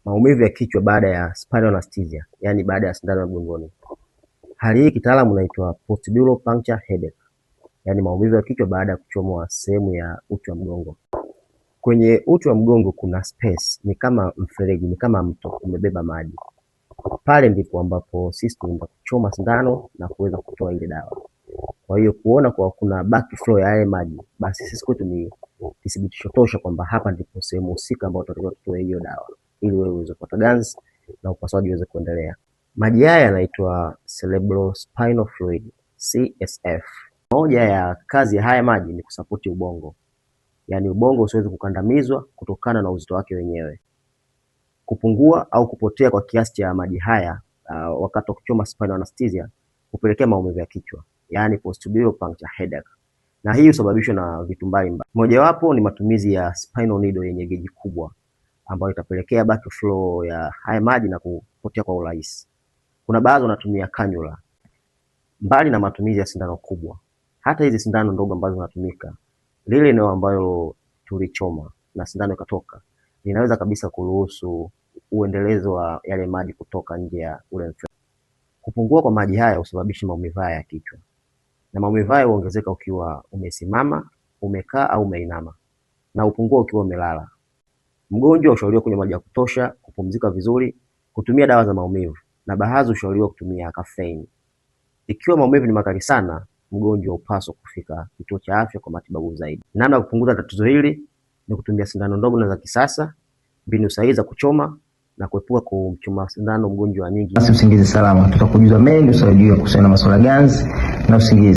Maumivu ya kichwa baada ya spinal anesthesia, yani baada ya sindano ya mgongoni. Hali hii kitaalamu inaitwa post-dural puncture headache, yani maumivu ya kichwa baada ya kuchomwa sehemu ya uti wa mgongo. Kwenye uti wa mgongo kuna space, ni kama mfereji, ni kama mto umebeba maji. Pale ndipo ambapo sisi tunaenda kuchoma sindano na kuweza kutoa ile dawa. Kwa hiyo kuona kwa kuna backflow ya yale maji, basi sisi kwetu ni kithibitisho tosha kwamba hapa ndipo sehemu husika ambayo tunatakiwa tutoe hiyo dawa ili wewe uweze kupata ganzi na upasuaji uweze kuendelea. Maji haya yanaitwa cerebrospinal fluid, CSF. Moja ya kazi ya haya maji ni kusapoti ubongo, yaani ubongo usiweze kukandamizwa kutokana na uzito wake wenyewe. Kupungua au kupotea kwa kiasi cha maji haya wakati wa kuchoma spinal anesthesia hupelekea maumivu ya kichwa, yaani post-dural puncture headache. Na hii husababishwa na vitu mbalimbali. Mojawapo ni matumizi ya spinal needle yenye geji kubwa ambayo itapelekea backflow ya haya maji na kupotea kwa urahisi. Kuna baadhi wanatumia cannula. Mbali na matumizi ya sindano kubwa, hata hizi sindano ndogo ambazo zinatumika, lile eneo ambalo tulichoma na sindano ikatoka, linaweza kabisa kuruhusu uendelezo wa yale maji kutoka nje ya ule mfereji. Kupungua kwa maji haya husababisha maumivu ya kichwa. Na maumivu haya huongezeka ukiwa umesimama, umekaa au umeinama, na upungua ukiwa umelala. Mgonjwa ushauriwa kunywa maji ya kutosha, kupumzika vizuri, kutumia dawa za maumivu, na baadhi ushauriwa kutumia caffeine. Ikiwa maumivu ni makali sana, mgonjwa upaswa kufika kituo cha afya kwa matibabu zaidi. Namna ya kupunguza tatizo hili ni kutumia sindano ndogo na za kisasa, mbinu sahihi za kuchoma na kuepuka kumchoma sindano mgonjwa nyingi. Usingizi salama, tutakujuza mengi usijue kuhusiana na masuala ganzi na usingizi.